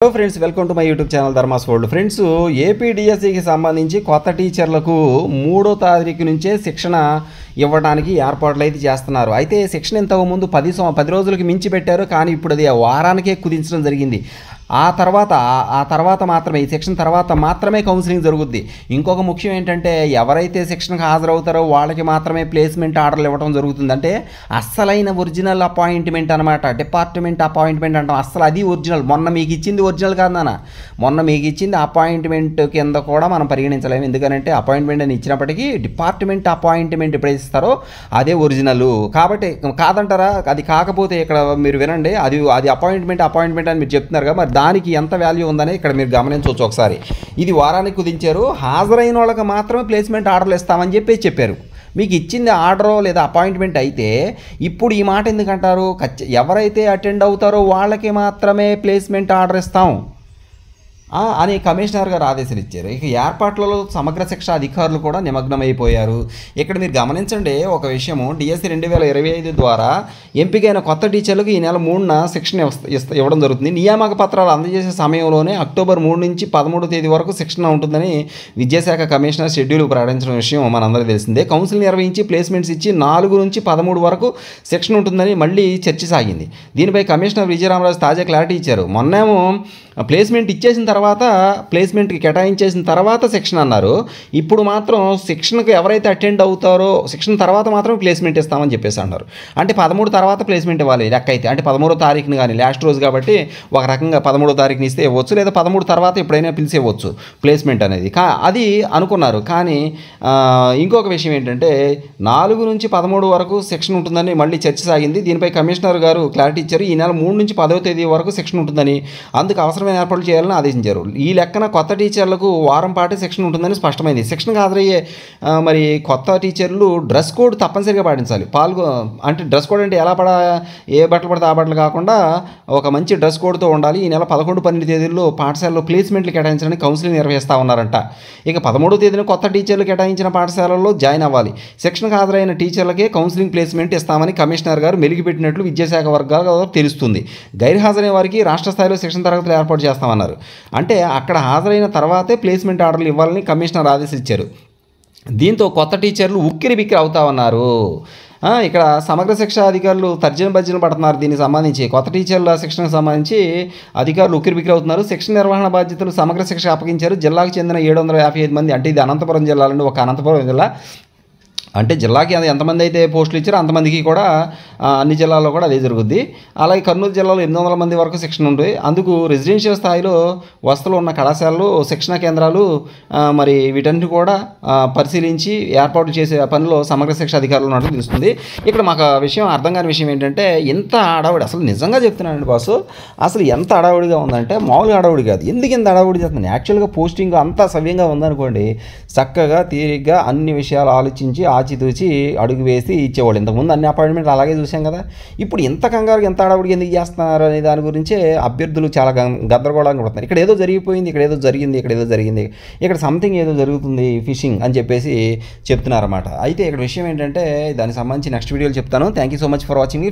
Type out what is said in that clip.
Hello friends, welcome to my YouTube channel Dharma's world. Friends, ఏపీడిఎస్సికి సంబంధించి కొత్త టీచర్లకు 3వ తారీఖు నుంచే శిక్షణ ఇవ్వడానికి ఏర్పాట్లు అయితే చేస్తున్నారు. అయితే శిక్షణ ఇంతకుముందు 10 రోజులకి మించి పెట్టారు, కానీ ఇప్పుడు అది వారానికే కుదించడం జరిగింది. ఆ తర్వాత మాత్రమే, ఈ సెక్షన్ తర్వాత మాత్రమే కౌన్సిలింగ్ జరుగుద్ది. ఇంకొక ముఖ్యం ఏంటంటే, ఎవరైతే శిక్షణకు హాజరవుతారో వాళ్ళకి మాత్రమే ప్లేస్మెంట్ ఆర్డర్లు ఇవ్వడం జరుగుతుంది. అంటే అస్సలైన ఒరిజినల్ అపాయింట్మెంట్ అనమాట. డిపార్ట్మెంట్ అపాయింట్మెంట్ అంటాం, అస్సలు అది ఒరిజినల్. మొన్న మీకు ఇచ్చింది ఒరిజినల్ కాదు నాన్న, మొన్న మీకు ఇచ్చింది అపాయింట్మెంట్ కింద కూడా మనం పరిగణించలేము. ఎందుకంటే అపాయింట్మెంట్ అని ఇచ్చినప్పటికీ డిపార్ట్మెంట్ అపాయింట్మెంట్ ఎప్పుడైతే ఇస్తారో అదే ఒరిజినల్. కాబట్టి కాదంటారా? అది కాకపోతే ఇక్కడ మీరు వినండి, అది అపాయింట్మెంట్ అని మీరు చెప్తున్నారు కదా, మరి దానికి ఎంత వాల్యూ ఉందని ఇక్కడ మీరు గమనించవచ్చు. ఒకసారి ఇది వారానికి కుదించారు, హాజరైన వాళ్ళకి మాత్రమే ప్లేస్మెంట్ ఆర్డర్లు ఇస్తామని చెప్పారు. మీకు ఇచ్చింది ఆర్డరో లేదా అపాయింట్మెంట్ అయితే ఇప్పుడు ఈ మాట ఎందుకంటారు? ఎవరైతే అటెండ్ అవుతారో వాళ్ళకి మాత్రమే ప్లేస్మెంట్ ఆర్డర్ ఇస్తాం అని కమిషనర్ గారు ఆదేశాలు ఇచ్చారు. ఇక ఏర్పాట్లలో సమగ్ర శిక్ష అధికారులు కూడా నిమగ్నమైపోయారు. ఇక్కడ మీరు గమనించండి ఒక విషయము, డిఎస్సి 2025 ద్వారా ఎంపికైన కొత్త టీచర్లకు ఈ నెల 3న శిక్షణ ఇవ్వడం జరుగుతుంది. నియామక పత్రాలు అందజేసే సమయంలోనే అక్టోబర్ 3 నుంచి 13వ తేదీ వరకు శిక్షణ ఉంటుందని విద్యాశాఖ కమిషనర్ షెడ్యూల్ ప్రకటించిన విషయం మనందరికీ తెలిసిందే. కౌన్సిల్ నిర్వహించి ప్లేస్మెంట్స్ ఇచ్చి 4 నుంచి 13 వరకు శిక్షణ ఉంటుందని మళ్ళీ చర్చ సాగింది. దీనిపై కమిషనర్ విజయరామరాజు తాజా క్లారిటీ ఇచ్చారు. మొన్నేమో ప్లేస్మెంట్ ఇచ్చేసిన తర్వాత, ప్లేస్మెంట్కి కేటాయించేసిన తర్వాత శిక్షణ అన్నారు. ఇప్పుడు మాత్రం శిక్షణకు ఎవరైతే అటెండ్ అవుతారో శిక్షణ తర్వాత మాత్రం ప్లేస్మెంట్ ఇస్తామని చెప్పేసి అన్నారు. అంటే 13 తర్వాత ప్లేస్మెంట్ ఇవ్వాలి లెక్క అయితే. అంటే 13వ తారీఖుని కానీ, లాస్ట్ రోజు కాబట్టి ఒక రకంగా 13వ తారీఖుని ఇస్తే ఇవ్వచ్చు, లేదా 13 తర్వాత ఎప్పుడైనా పిలిచి ఇవ్వచ్చు ప్లేస్మెంట్ అనేది. అది అనుకున్నారు. కానీ ఇంకొక విషయం ఏంటంటే 4 నుంచి 13 వరకు శిక్షణ ఉంటుందని మళ్ళీ చర్చ సాగింది. దీనిపై కమిషనర్ గారు క్లారిటీ ఇచ్చారు. ఈ నెల 3 నుంచి 10వ తేదీ వరకు శిక్షణ ఉంటుందని, అందుకు అవసరమైన ఏర్పాట్లు చేయాలని ఆదేశించారు. ఈ లెక్కన కొత్త టీచర్లకు వారం పాటు శిక్షణ ఉంటుందని స్పష్టమైంది. శిక్షణకు హాజరయ్యే మరి కొత్త టీచర్లు డ్రెస్ కోడ్ తప్పనిసరిగా పాటించాలి. అంటే డ్రెస్ కోడ్ అంటే ఎలా ఏ బట్టలు పడితే ఆ బట్టలు కాకుండా ఒక మంచి డ్రెస్ కోడ్తో ఉండాలి. ఈ నెల 11, 12 తేదీల్లో పాఠశాలలో ప్లేస్మెంట్లు కేటాయించడానికి కౌన్సిలింగ్ నిర్వహిస్తూ ఉన్నారంట. ఇక 13వ తేదీన కొత్త టీచర్లు కేటాయించిన పాఠశాలల్లో జాయిన్ అవ్వాలి. శిక్షణకు హాజరైన టీచర్లకే కౌన్సిలింగ్ ప్లేస్మెంట్ ఇస్తామని కమిషనర్ గారు మెలిగిపెట్టినట్లు విద్యాశాఖ వర్గాలు తెలుస్తుంది. గైర్హాజరైన వారికి రాష్ట్ర స్థాయిలో శిక్షణ తరగతులు ఏర్పాటు చేస్తామన్నారు. అంటే అక్కడ హాజరైన తర్వాతే ప్లేస్మెంట్ ఆర్డర్లు ఇవ్వాలని కమిషనర్ ఆదేశించారు. దీంతో కొత్త టీచర్లు ఉక్కిరిబిక్కిరి అవుతా ఉన్నారు. ఇక్కడ సమగ్ర శిక్ష అధికారులు తర్జన పడుతున్నారు. దీనికి సంబంధించి కొత్త టీచర్ల శిక్షణకు సంబంధించి అధికారులు ఉక్కిరిబిక్కిరి అవుతున్నారు. శిక్షణ నిర్వహణ బాధ్యతలు సమగ్ర శిక్ష అప్పగించారు. జిల్లాకు చెందిన 755 మంది, అంటే ఇది అనంతపురం జిల్లాలో ఒక అనంతపురం జిల్లా, అంటే జిల్లాకి ఎంతమంది అయితే పోస్టులు ఇచ్చారో అంతమందికి కూడా అన్ని జిల్లాల్లో కూడా అదే జరుగుద్ది. అలాగే కర్నూలు జిల్లాలో 800 మంది వరకు శిక్షణ ఉంటుంది. అందుకు రెసిడెన్షియల్ స్థాయిలో వసతులు ఉన్న కళాశాలలు, శిక్షణ కేంద్రాలు మరి వీటన్నిటి కూడా పరిశీలించి ఏర్పాటు చేసే పనిలో సమగ్ర శిక్ష అధికారులు ఉన్నట్టు తెలుస్తుంది. ఇక్కడ మాకు విషయం అర్థం కాని విషయం ఏంటంటే, ఎంత హడావుడి, అసలు నిజంగా చెప్తున్నానండి బాసు, అసలు ఎంత హడావుడిగా ఉందంటే మామూలుగా హడావుడి కాదు. ఎందుకు ఇంత హడావుడి చేస్తుంది? యాక్చువల్గా పోస్టింగ్ అంతా సవ్యంగా ఉందనుకోండి, చక్కగా తీరిగ్గా అన్ని విషయాలు ఆలోచించి ఆచితూచి అడుగు వేసి ఇచ్చేవాళ్ళు. ఇంతకుముందు అన్ని అపాయింట్మెంట్లు అలాగే చూసాం కదా. ఇప్పుడు ఎంత కంగారు, ఎంత అడవుడికి ఎందుకు చేస్తున్నారు అనే దాని గురించే అభ్యర్థులు చాలా గందరగోళంగా పడుతున్నారు. ఇక్కడ ఏదో జరిగిపోయింది, ఇక్కడ ఏదో జరిగింది, ఇక్కడ సంథింగ్ ఏదో జరుగుతుంది, ఫిషింగ్ అని చెప్పేసి చెప్తున్నారన్నమాట. అయితే ఇక్కడ విషయం ఏంటంటే దానికి సంబంధించి నెక్స్ట్ వీడియోలో చెప్తాను. Thank you so much for watching.